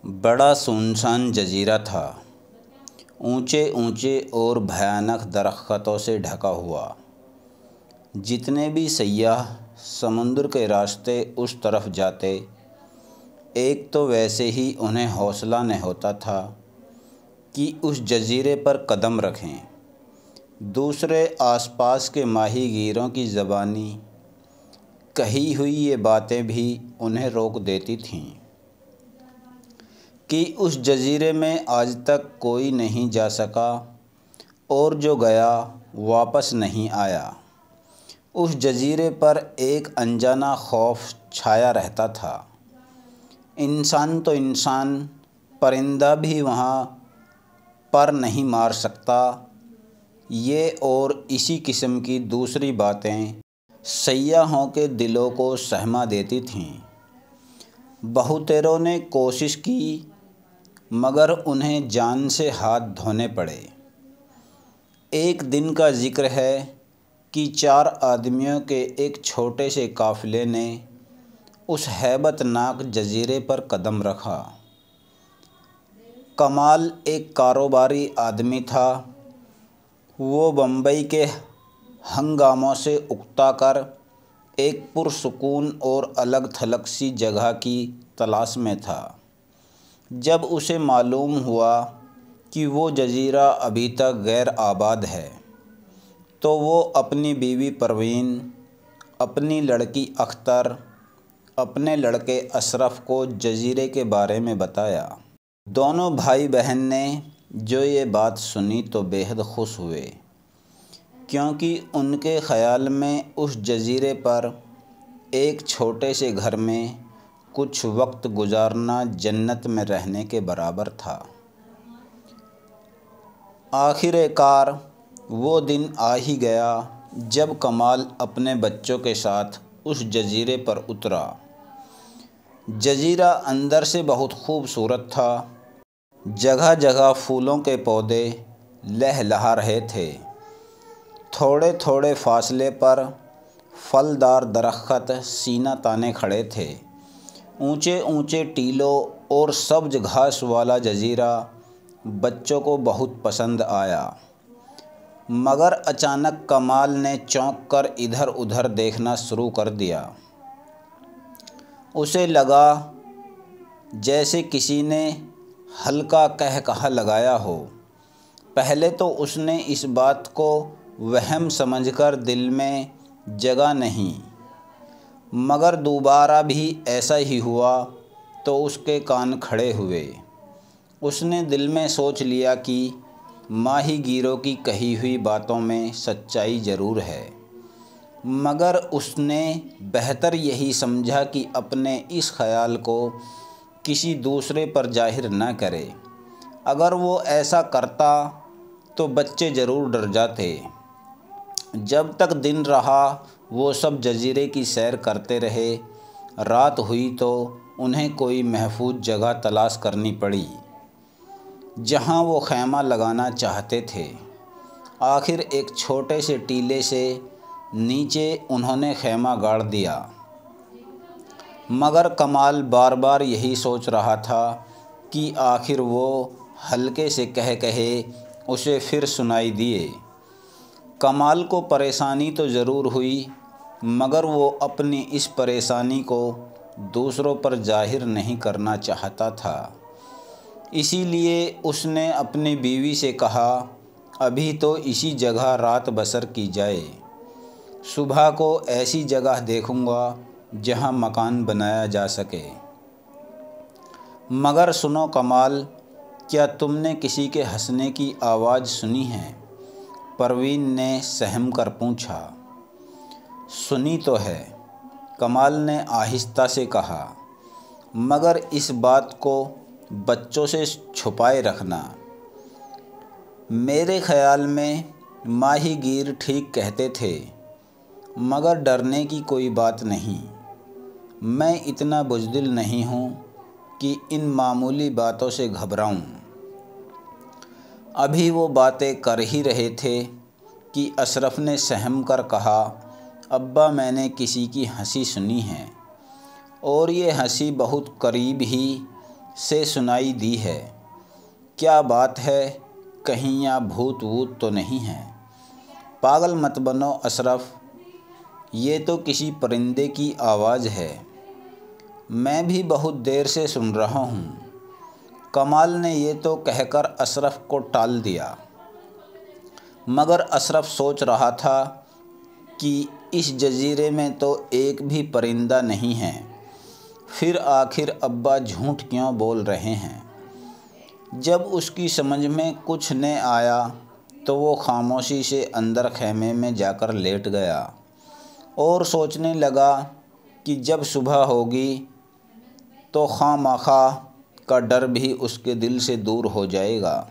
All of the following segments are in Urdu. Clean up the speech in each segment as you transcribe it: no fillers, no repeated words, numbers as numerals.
بڑا سنسان جزیرہ تھا، اونچے اونچے اور بھیانک درختوں سے ڈھکا ہوا۔ جتنے بھی سیاح سمندر کے راستے اس طرف جاتے، ایک تو ویسے ہی انہیں حوصلہ نہ ہوتا تھا کہ اس جزیرے پر قدم رکھیں، دوسرے آس پاس کے ماہی گیروں کی زبانی کہی ہوئی یہ باتیں بھی انہیں روک دیتی تھیں کہ اس جزیرے میں آج تک کوئی نہیں جا سکا اور جو گیا واپس نہیں آیا۔ اس جزیرے پر ایک انجانا خوف چھایا رہتا تھا۔ انسان تو انسان، پرندہ بھی وہاں پر نہیں مار سکتا، یہ اور اسی قسم کی دوسری باتیں سیاحوں کے دلوں کو سہما دیتی تھیں۔ بہتروں نے کوشش کی مگر انہیں جان سے ہاتھ دھونے پڑے۔ ایک دن کا ذکر ہے کہ 4 آدمیوں کے ایک چھوٹے سے قافلے نے اس ہیبت ناک جزیرے پر قدم رکھا۔ کمال ایک کاروباری آدمی تھا۔ وہ بمبئی کے ہنگاموں سے اکتا کر ایک پرسکون اور الگ تھلگ سی جگہ کی تلاش میں تھا۔ جب اسے معلوم ہوا کہ وہ جزیرہ ابھی تک غیر آباد ہے تو وہ اپنی بیوی پروین، اپنی لڑکی اختر، اپنے لڑکے اشرف کو جزیرے کے بارے میں بتایا۔ دونوں بھائی بہن نے جو یہ بات سنی تو بے حد خوش ہوئے، کیونکہ ان کے خیال میں اس جزیرے پر ایک چھوٹے سے گھر میں کچھ وقت گزارنا جنت میں رہنے کے برابر تھا۔ آخر کار وہ دن آ ہی گیا جب کمال اپنے بچوں کے ساتھ اس جزیرے پر اترا۔ جزیرہ اندر سے بہت خوبصورت تھا۔ جگہ جگہ پھولوں کے پودے لہلہا رہے تھے۔ تھوڑے تھوڑے فاصلے پر پھلدار درخت سینہ تانے کھڑے تھے۔ اونچے اونچے ٹیلوں اور سبز گھاس والا جزیرہ بچوں کو بہت پسند آیا، مگر اچانک کمال نے چونک کر ادھر ادھر دیکھنا شروع کر دیا۔ اسے لگا جیسے کسی نے ہلکا قہقہا لگایا ہو۔ پہلے تو اس نے اس بات کو وہم سمجھ کر دل میں جگہ نہیں، مگر دوبارہ بھی ایسا ہی ہوا تو اس کے کان کھڑے ہوئے۔ اس نے دل میں سوچ لیا کہ ماہی گیروں کی کہی ہوئی باتوں میں سچائی ضرور ہے، مگر اس نے بہتر یہی سمجھا کہ اپنے اس خیال کو کسی دوسرے پر ظاہر نہ کرے۔ اگر وہ ایسا کرتا تو بچے ضرور ڈر جاتے۔ جب تک دن رہا وہ سب جزیرے کی سیر کرتے رہے۔ رات ہوئی تو انہیں کوئی محفوظ جگہ تلاش کرنی پڑی جہاں وہ خیمہ لگانا چاہتے تھے۔ آخر ایک چھوٹے سے ٹیلے سے نیچے انہوں نے خیمہ گاڑ دیا، مگر کمال بار بار یہی سوچ رہا تھا کہ آخر وہ ہلکے سے قہقہے اسے پھر سنائی دیے۔ کمال کو پریشانی تو ضرور ہوئی، مگر وہ اپنی اس پریشانی کو دوسروں پر ظاہر نہیں کرنا چاہتا تھا۔ اسی لیے اس نے اپنی بیوی سے کہا ابھی تو اسی جگہ رات بسر کی جائے، صبح کو ایسی جگہ دیکھوں گا جہاں مکان بنایا جا سکے۔ مگر سنو کمال، کیا تم نے کسی کے ہنسنے کی آواز سنی ہے؟ پروین نے سہم کر پوچھا۔ سنی تو ہے، کمال نے آہستہ سے کہا، مگر اس بات کو بچوں سے چھپائے رکھنا۔ میرے خیال میں ماہی گیر ٹھیک کہتے تھے، مگر ڈرنے کی کوئی بات نہیں۔ میں اتنا بزدل نہیں ہوں کہ ان معمولی باتوں سے گھبراؤں۔ ابھی وہ باتیں کر ہی رہے تھے کہ اشرف نے سہم کر کہا ابا میں نے کسی کی ہنسی سنی ہے، اور یہ ہنسی بہت قریب ہی سے سنائی دی ہے۔ کیا بات ہے، کہیں یہاں بھوت ووت تو نہیں ہے؟ پاگل مت بنو اشرف، یہ تو کسی پرندے کی آواز ہے، میں بھی بہت دیر سے سن رہا ہوں۔ کمال نے یہ تو کہہ کر اشرف کو ٹال دیا، مگر اشرف سوچ رہا تھا کہ اس جزیرے میں تو ایک بھی پرندہ نہیں ہے، پھر آخر ابا جھوٹ کیوں بول رہے ہیں؟ جب اس کی سمجھ میں کچھ نہ آیا تو وہ خاموشی سے اندر خیمے میں جا کر لیٹ گیا اور سوچنے لگا کہ جب صبح ہوگی تو خواہ مخواہ کا ڈر بھی اس کے دل سے دور ہو جائے گا۔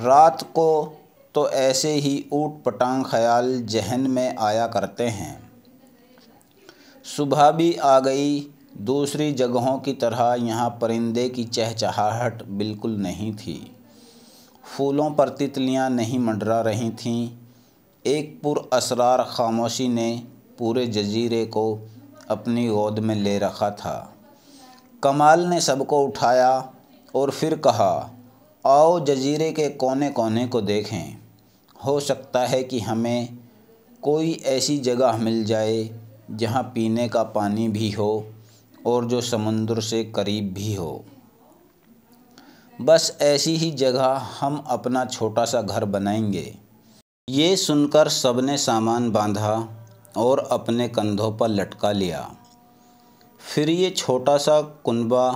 رات کو تو ایسے ہی اوٹ پٹانگ خیال ذہن میں آیا کرتے ہیں۔ صبح بھی آ گئی، دوسری جگہوں کی طرح یہاں پرندے کی چہچہاہٹ بالکل نہیں تھی، پھولوں پر تتلیاں نہیں منڈرا رہی تھیں۔ ایک پر اسرار خاموشی نے پورے جزیرے کو اپنی گود میں لے رکھا تھا۔ کمال نے سب کو اٹھایا اور پھر کہا، آؤ جزیرے کے کونے کونے کو دیکھیں، ہو سکتا ہے کہ ہمیں کوئی ایسی جگہ مل جائے جہاں پینے کا پانی بھی ہو اور جو سمندر سے قریب بھی ہو۔ بس ایسی ہی جگہ ہم اپنا چھوٹا سا گھر بنائیں گے۔ یہ سن کر سب نے سامان باندھا اور اپنے کندھوں پر لٹکا لیا۔ پھر یہ چھوٹا سا کنبہ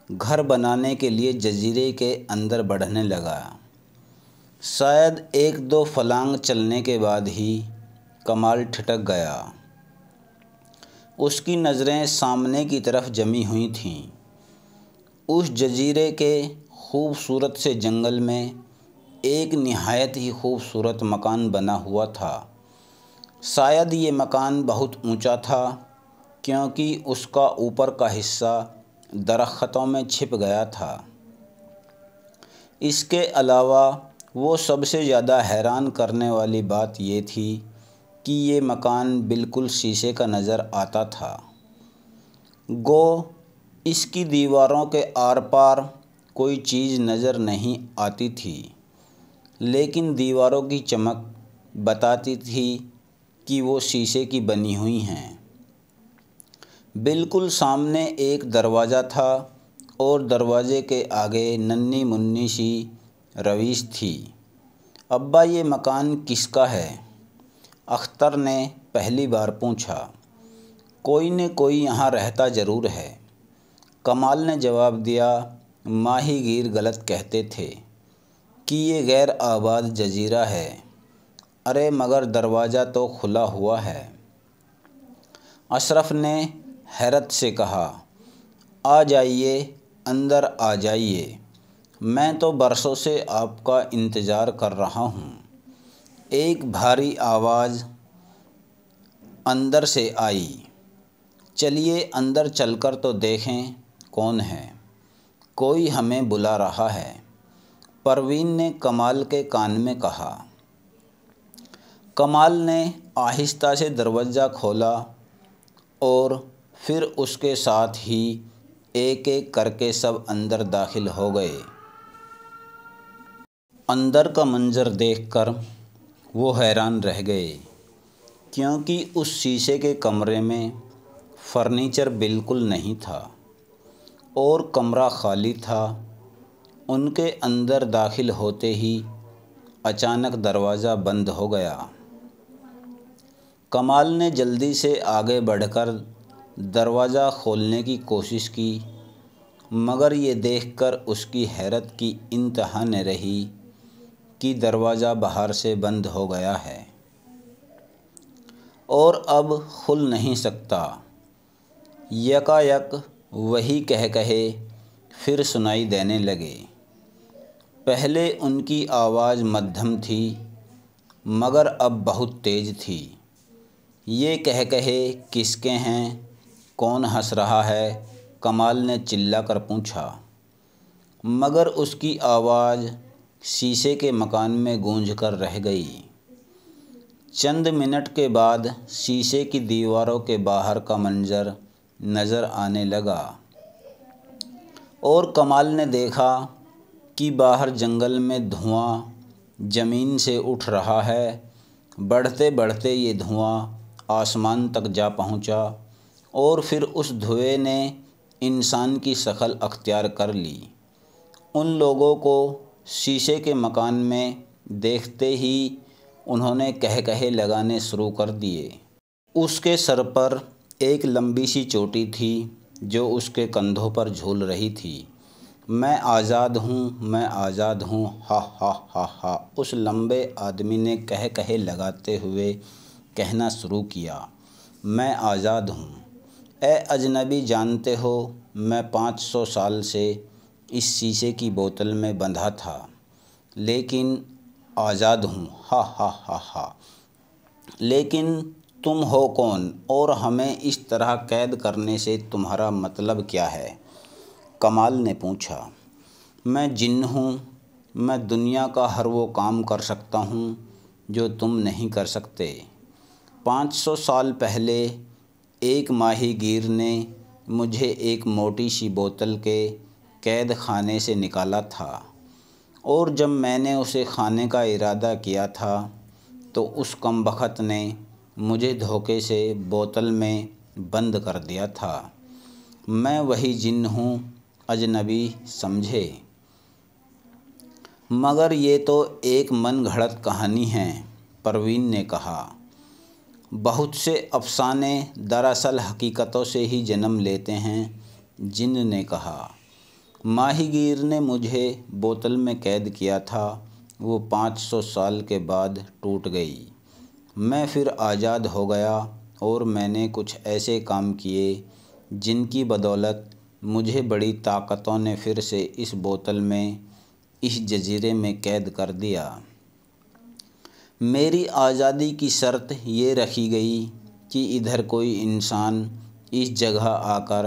گھر بنانے کے لیے جزیرے کے اندر بڑھنے لگا۔ شاید ایک دو فلانگ چلنے کے بعد ہی کمال ٹھٹک گیا۔ اس کی نظریں سامنے کی طرف جمی ہوئی تھیں۔ اس جزیرے کے خوبصورت سے جنگل میں ایک نہایت ہی خوبصورت مکان بنا ہوا تھا۔ شاید یہ مکان بہت اونچا تھا کیونکہ اس کا اوپر کا حصہ درختوں میں چھپ گیا تھا۔ اس کے علاوہ وہ سب سے زیادہ حیران کرنے والی بات یہ تھی کہ یہ مکان بالکل شیشے کا نظر آتا تھا، گو اس کی دیواروں کے آر پار کوئی چیز نظر نہیں آتی تھی، لیکن دیواروں کی چمک بتاتی تھی کہ وہ شیشے کی بنی ہوئی ہیں۔ بالکل سامنے ایک دروازہ تھا اور دروازے کے آگے ننھی منھی سی رویش تھی۔ ابا یہ مکان کس کا ہے؟ اختر نے پہلی بار پوچھا۔ کوئی نہ کوئی یہاں رہتا ضرور ہے، کمال نے جواب دیا۔ ماہی گیر غلط کہتے تھے کہ یہ غیر آباد جزیرہ ہے۔ ارے مگر دروازہ تو کھلا ہوا ہے۔ اشرف نے حیرت سے کہا، آ جائیے، اندر آ جائیے، میں تو برسوں سے آپ کا انتظار کر رہا ہوں۔ ایک بھاری آواز اندر سے آئی۔ چلیے اندر چل کر تو دیکھیں کون ہے، کوئی ہمیں بلا رہا ہے، پروین نے کمال کے کان میں کہا۔ کمال نے آہستہ سے دروازہ کھولا اور پھر اس کے ساتھ ہی ایک ایک کر کے سب اندر داخل ہو گئے۔ اندر کا منظر دیکھ کر وہ حیران رہ گئے کیونکہ اس شیشے کے کمرے میں فرنیچر بالکل نہیں تھا اور کمرہ خالی تھا۔ ان کے اندر داخل ہوتے ہی اچانک دروازہ بند ہو گیا۔ کمال نے جلدی سے آگے بڑھ کر دروازہ کھولنے کی کوشش کی، مگر یہ دیکھ کر اس کی حیرت کی انتہا نہ رہی کہ دروازہ باہر سے بند ہو گیا ہے اور اب کھل نہیں سکتا۔ یکایک وہی قہقہے پھر سنائی دینے لگے۔ پہلے ان کی آواز مدھم تھی مگر اب بہت تیز تھی۔ یہ قہقہے کس کے ہیں؟ کون ہنس رہا ہے؟ کمال نے چلا کر پوچھا، مگر اس کی آواز شیشے کے مکان میں گونج کر رہ گئی۔ چند منٹ کے بعد شیشے کی دیواروں کے باہر کا منظر نظر آنے لگا۔ اور کمال نے دیکھا کہ باہر جنگل میں دھواں زمین سے اٹھ رہا ہے۔ بڑھتے بڑھتے یہ دھواں آسمان تک جا پہنچا اور پھر اس دھوئیں نے انسان کی شکل اختیار کر لی۔ ان لوگوں کو شیشے کے مکان میں دیکھتے ہی انہوں نے قہقہے لگانے شروع کر دیے۔ اس کے سر پر ایک لمبی سی چوٹی تھی جو اس کے کندھوں پر جھول رہی تھی۔ میں آزاد ہوں، میں آزاد ہوں، ہا ہا ہا ہا، اس لمبے آدمی نے قہقہے لگاتے ہوئے کہنا شروع کیا، میں آزاد ہوں۔ اے اجنبی، جانتے ہو میں 500 سال سے اس شیشے کی بوتل میں بندھا تھا، لیکن آزاد ہوں، ہا ہا ہا ہا۔ لیکن تم ہو کون اور ہمیں اس طرح قید کرنے سے تمہارا مطلب کیا ہے؟ کمال نے پوچھا۔ میں جن ہوں، میں دنیا کا ہر وہ کام کر سکتا ہوں جو تم نہیں کر سکتے۔ 500 سال پہلے ایک ماہی گیر نے مجھے ایک موٹی سی بوتل کے قید خانے سے نکالا تھا، اور جب میں نے اسے کھانے کا ارادہ کیا تھا تو اس کمبخت نے مجھے دھوکے سے بوتل میں بند کر دیا تھا۔ میں وہی جن ہوں اجنبی، سمجھے؟ مگر یہ تو ایک من گھڑت کہانی ہے، پروین نے کہا۔ بہت سے افسانے دراصل حقیقتوں سے ہی جنم لیتے ہیں، جن نے کہا۔ ماہی گیر نے مجھے بوتل میں قید کیا تھا، وہ 500 سال کے بعد ٹوٹ گئی۔ میں پھر آزاد ہو گیا اور میں نے کچھ ایسے کام کیے جن کی بدولت مجھے بڑی طاقتوں نے پھر سے اس بوتل میں، اس جزیرے میں قید کر دیا۔ میری آزادی کی شرط یہ رکھی گئی کہ ادھر کوئی انسان اس جگہ آ کر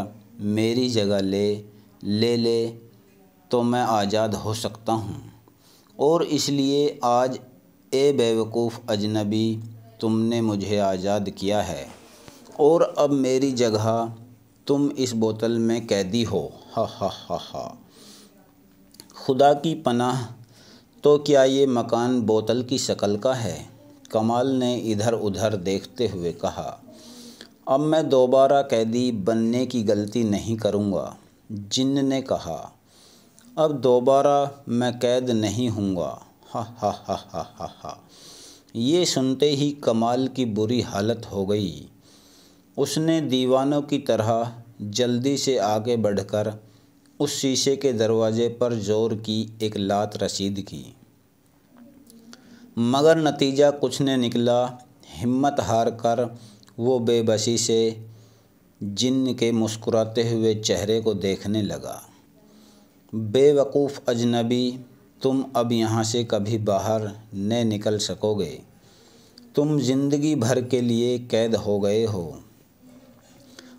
میری جگہ لے تو میں آزاد ہو سکتا ہوں۔ اور اس لیے آج اے بیوقوف اجنبی، تم نے مجھے آزاد کیا ہے اور اب میری جگہ تم اس بوتل میں قیدی ہو، ہا ہا ہا ہا۔ خدا کی پناہ، تو کیا یہ مکان بوتل کی شکل کا ہے؟ کمال نے ادھر ادھر دیکھتے ہوئے کہا۔ اب میں دوبارہ قیدی بننے کی غلطی نہیں کروں گا، جن نے کہا۔ اب دوبارہ میں قید نہیں ہوں گا، ہا ہا ہا ہا ہا ہا۔ یہ سنتے ہی کمال کی بری حالت ہو گئی۔ اس نے دیوانوں کی طرح جلدی سے آگے بڑھ کر اس شیشے کے دروازے پر زور کی ایک لات رسید کی، مگر نتیجہ کچھ نہ نکلا۔ ہمت ہار کر وہ بے بسی سے جن کے مسکراتے ہوئے چہرے کو دیکھنے لگا۔ بے وقوف اجنبی، تم اب یہاں سے کبھی باہر نہ نکل سکو گے، تم زندگی بھر کے لیے قید ہو گئے ہو۔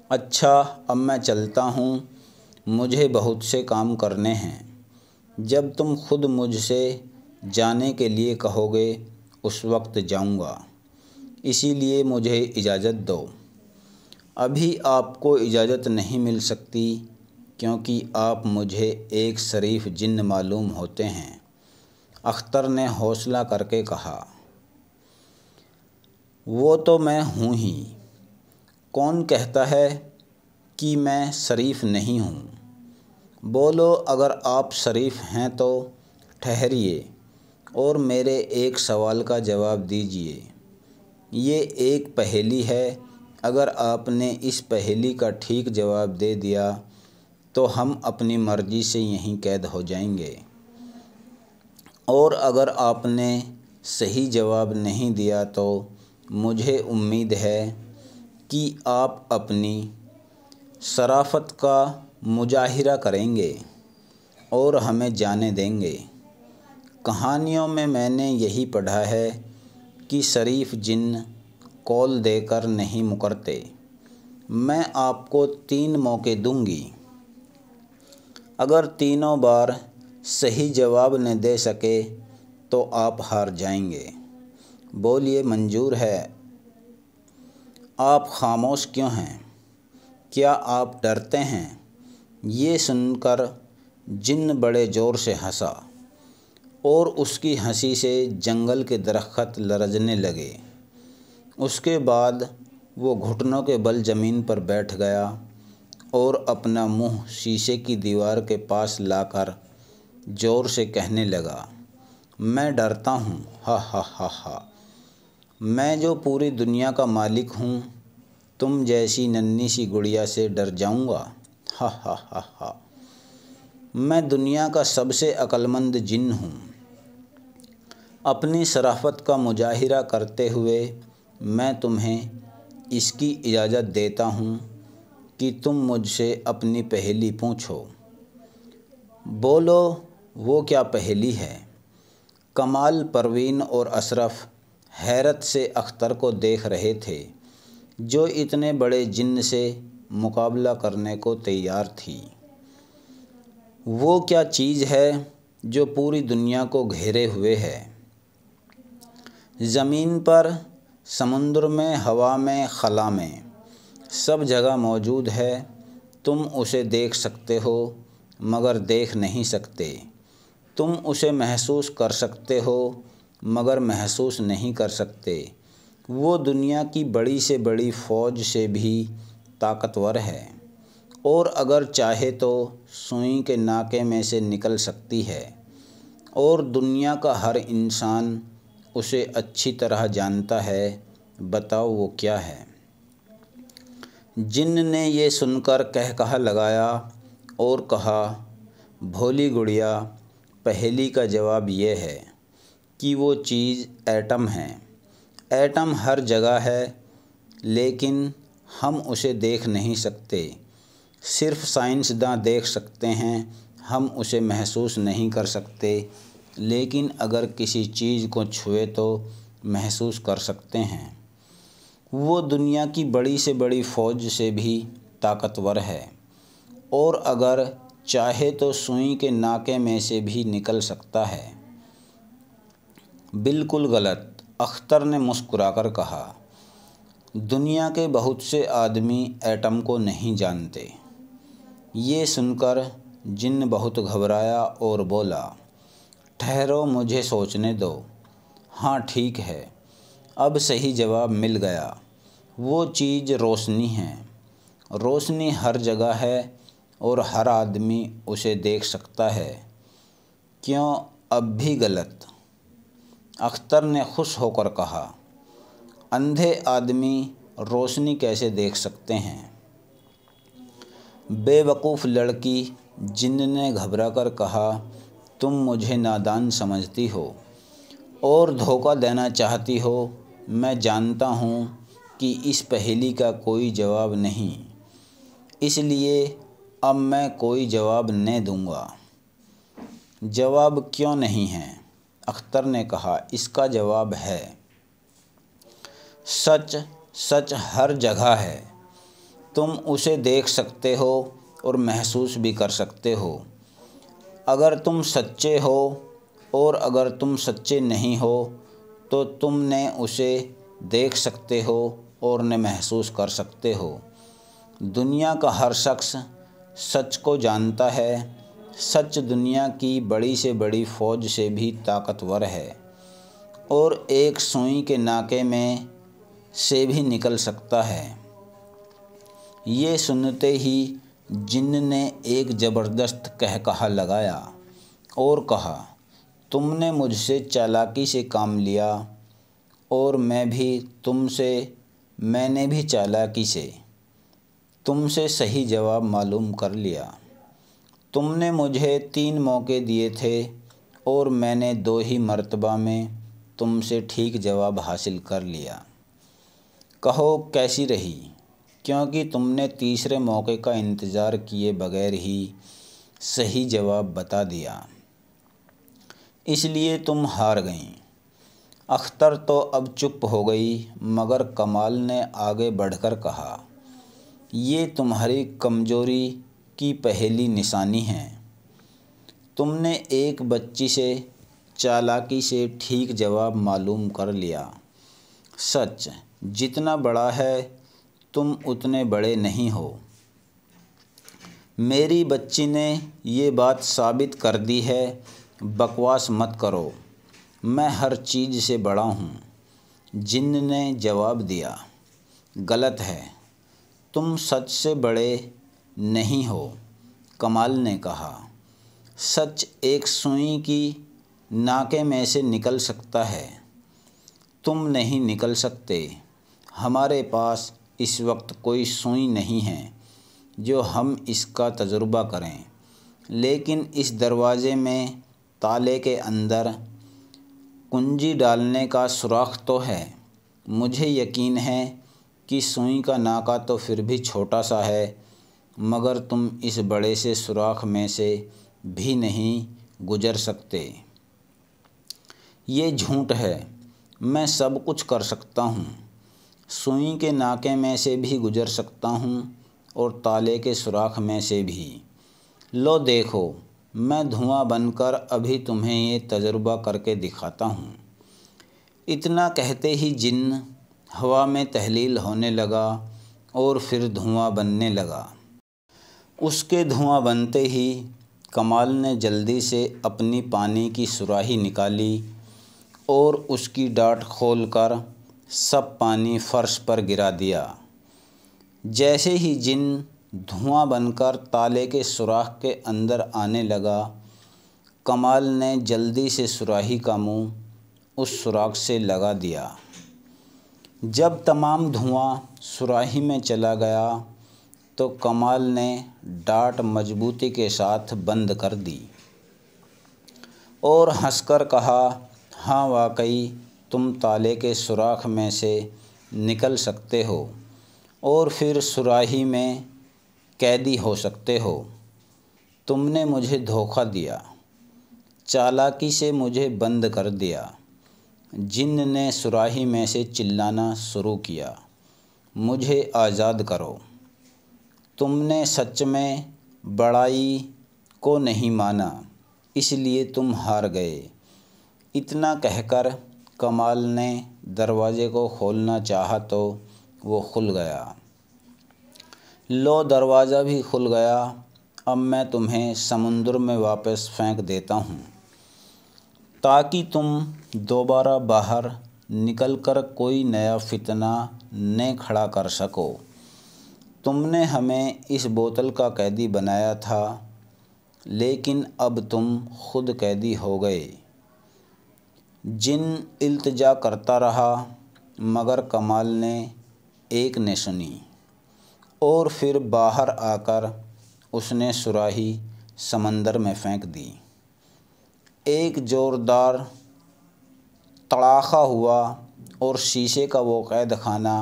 اچھا، اب میں چلتا ہوں، مجھے بہت سے کام کرنے ہیں۔ جب تم خود مجھ سے جانے کے لیے کہو گے اس وقت جاؤں گا، اسی لیے مجھے اجازت دو۔ ابھی آپ کو اجازت نہیں مل سکتی کیونکہ آپ مجھے ایک شریف جن معلوم ہوتے ہیں، اختر نے حوصلہ کر کے کہا۔ وہ تو میں ہوں ہی، کون کہتا ہے کہ میں شریف نہیں ہوں؟ بولو، اگر آپ شریف ہیں تو ٹھہریے اور میرے ایک سوال کا جواب دیجیے۔ یہ ایک پہیلی ہے، اگر آپ نے اس پہیلی کا ٹھیک جواب دے دیا تو ہم اپنی مرضی سے یہیں قید ہو جائیں گے، اور اگر آپ نے صحیح جواب نہیں دیا تو مجھے امید ہے کہ آپ اپنی شرافت کا مظاہرہ کریں گے اور ہمیں جانے دیں گے۔ کہانیوں میں نے یہی پڑھا ہے کہ شریف جن قول دے کر نہیں مکرتے۔ میں آپ کو 3 موقع دوں گی، اگر تینوں بار صحیح جواب نہ دے سکے تو آپ ہار جائیں گے۔ بولیے، منظور ہے؟ آپ خاموش کیوں ہیں؟ کیا آپ ڈرتے ہیں؟ یہ سن کر جن بڑے زور سے ہنسا اور اس کی ہنسی سے جنگل کے درخت لرزنے لگے۔ اس کے بعد وہ گھٹنوں کے بل زمین پر بیٹھ گیا اور اپنا منہ شیشے کی دیوار کے پاس لا کر زور سے کہنے لگا، میں ڈرتا ہوں، ہا ہا ہا ہا، میں جو پوری دنیا کا مالک ہوں، تم جیسی ننھی سی گڑیا سے ڈر جاؤں گا، ہا ہا ہا ہا، میں دنیا کا سب سے عقل مند جن ہوں۔ اپنی شرافت کا مظاہرہ کرتے ہوئے میں تمہیں اس کی اجازت دیتا ہوں کہ تم مجھ سے اپنی پہیلی پوچھو۔ بولو، وہ کیا پہیلی ہے؟ کمال، پروین اور اشرف حیرت سے اختر کو دیکھ رہے تھے، جو اتنے بڑے جن سے مقابلہ کرنے کو تیار تھی۔ وہ کیا چیز ہے جو پوری دنیا کو گھیرے ہوئے ہے؟ زمین پر، سمندر میں، ہوا میں، خلا میں، سب جگہ موجود ہے۔ تم اسے دیکھ سکتے ہو مگر دیکھ نہیں سکتے، تم اسے محسوس کر سکتے ہو مگر محسوس نہیں کر سکتے۔ وہ دنیا کی بڑی سے بڑی فوج سے بھی طاقتور ہے، اور اگر چاہے تو سوئی کے ناکے میں سے نکل سکتی ہے، اور دنیا کا ہر انسان اسے اچھی طرح جانتا ہے۔ بتاؤ وہ کیا ہے؟ جن نے یہ سن کر قہقہہ لگایا اور کہا، بھولی گڑیا، پہیلی کا جواب یہ ہے کہ وہ چیز ایٹم ہے۔ ایٹم ہر جگہ ہے، لیکن ہم اسے دیکھ نہیں سکتے۔ صرف سائنسداں دیکھ سکتے ہیں، ہم اسے محسوس نہیں کر سکتے، لیکن اگر کسی چیز کو چھوئے تو محسوس کر سکتے ہیں۔ وہ دنیا کی بڑی سے بڑی فوج سے بھی طاقتور ہے، اور اگر چاہے تو سوئی کے ناکے میں سے بھی نکل سکتا ہے۔ بالکل غلط، اختر نے مسکرا کر کہا۔ دنیا کے بہت سے آدمی ایٹم کو نہیں جانتے۔ یہ سن کر جن بہت گھبرایا اور بولا، ٹھہرو، مجھے سوچنے دو۔ ہاں ٹھیک ہے، اب صحیح جواب مل گیا۔ وہ چیز روشنی ہے۔ روشنی ہر جگہ ہے اور ہر آدمی اسے دیکھ سکتا ہے۔ کیوں، اب بھی غلط؟ اختر نے خوش ہو کر کہا، اندھے آدمی روشنی کیسے دیکھ سکتے ہیں؟ بے وقوف لڑکی، جن نے گھبرا کر کہا، تم مجھے نادان سمجھتی ہو اور دھوکہ دینا چاہتی ہو۔ میں جانتا ہوں کہ اس پہیلی کا کوئی جواب نہیں، اس لیے اب میں کوئی جواب نہیں دوں گا۔ جواب کیوں نہیں ہے؟ اختر نے کہا، اس کا جواب ہے۔ سچ، سچ ہر جگہ ہے۔ تم اسے دیکھ سکتے ہو اور محسوس بھی کر سکتے ہو۔ اگر تم سچے ہو اور اگر تم سچے نہیں ہو تو تم نہ اسے دیکھ سکتے ہو اور نہ محسوس کر سکتے ہو۔ دنیا کا ہر شخص سچ کو جانتا ہے۔ سچ دنیا کی بڑی سے بڑی فوج سے بھی طاقتور ہے، اور ایک سوئی کے ناکے میں سے بھی نکل سکتا ہے۔ یہ سنتے ہی جن نے ایک زبردست قہقہہ لگایا اور کہا، تم نے مجھ سے چالاکی سے کام لیا اور میں نے بھی چالاکی سے تم سے صحیح جواب معلوم کر لیا۔ تم نے مجھے 3 موقع دیے تھے اور میں نے 2 ہی مرتبہ میں تم سے ٹھیک جواب حاصل کر لیا۔ کہو کیسی رہی؟ کیونکہ تم نے تیسرے موقع کا انتظار کیے بغیر ہی صحیح جواب بتا دیا، اس لیے تم ہار گئیں۔ اختر تو اب چپ ہو گئی، مگر کمال نے آگے بڑھ کر کہا، یہ تمہاری کمزوری کی پہلی نشانی ہے۔ تم نے ایک بچی سے چالاکی سے ٹھیک جواب معلوم کر لیا۔ سچ جتنا بڑا ہے تم اتنے بڑے نہیں ہو۔ میری بچی نے یہ بات ثابت کر دی ہے، بکواس مت کرو، میں ہر چیز سے بڑا ہوں۔ جن نے جواب دیا، غلط ہے، تم سچ سے بڑے نہیں ہو۔ کمال نے کہا، سچ ایک سوئی کی ناکے میں سے نکل سکتا ہے، تم نہیں نکل سکتے۔ ہمارے پاس اس وقت کوئی سوئی نہیں ہے جو ہم اس کا تجربہ کریں، لیکن اس دروازے میں تالے کے اندر کنجی ڈالنے کا سوراخ تو ہے۔ مجھے یقین ہے کہ سوئی کا ناکا تو پھر بھی چھوٹا سا ہے، مگر تم اس بڑے سے سوراخ میں سے بھی نہیں گزر سکتے۔ یہ جھوٹ ہے، میں سب کچھ کر سکتا ہوں، سوئی کے ناکے میں سے بھی گزر سکتا ہوں اور تالے کے سوراخ میں سے بھی۔ لو دیکھو، میں دھواں بن کر ابھی تمہیں یہ تجربہ کر کے دکھاتا ہوں۔ اتنا کہتے ہی جن ہوا میں تحلیل ہونے لگا اور پھر دھواں بننے لگا۔ اس کے دھواں بنتے ہی کمال نے جلدی سے اپنی پانی کی صراحی نکالی اور اس کی ڈاٹ کھول کر سب پانی فرش پر گرا دیا۔ جیسے ہی جن دھواں بن کر تالے کے سوراخ کے اندر آنے لگا، کمال نے جلدی سے صراحی کا منہ اس سوراخ سے لگا دیا۔ جب تمام دھواں صراحی میں چلا گیا تو کمال نے ڈاٹ مضبوطی کے ساتھ بند کر دی اور ہنس کر کہا، ہاں واقعی تم تالے کے سوراخ میں سے نکل سکتے ہو اور پھر صراحی میں قیدی ہو سکتے ہو۔ تم نے مجھے دھوکہ دیا، چالاکی سے مجھے بند کر دیا۔ جن نے صراحی میں سے چلانا شروع کیا، مجھے آزاد کرو۔ تم نے سچ میں بڑائی کو نہیں مانا، اس لیے تم ہار گئے۔ اتنا کہہ کر کمال نے دروازے کو کھولنا چاہا تو وہ کھل گیا۔ لو دروازہ بھی کھل گیا، اب میں تمہیں سمندر میں واپس پھینک دیتا ہوں تاکہ تم دوبارہ باہر نکل کر کوئی نیا فتنہ نہ کھڑا کر سکو۔ تم نے ہمیں اس بوتل کا قیدی بنایا تھا، لیکن اب تم خود قیدی ہو گئے۔ جن التجا کرتا رہا، مگر کمال نے ایک نہ سنی اور پھر باہر آ کر اس نے صراحی سمندر میں پھینک دی۔ ایک زوردار تڑاخہ ہوا اور شیشے کا وہ قید خانہ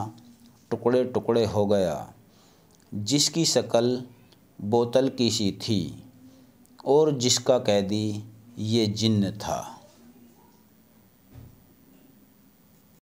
ٹکڑے ٹکڑے ہو گیا جس کی شکل بوتل کی سی تھی اور جس کا قیدی یہ جن تھا۔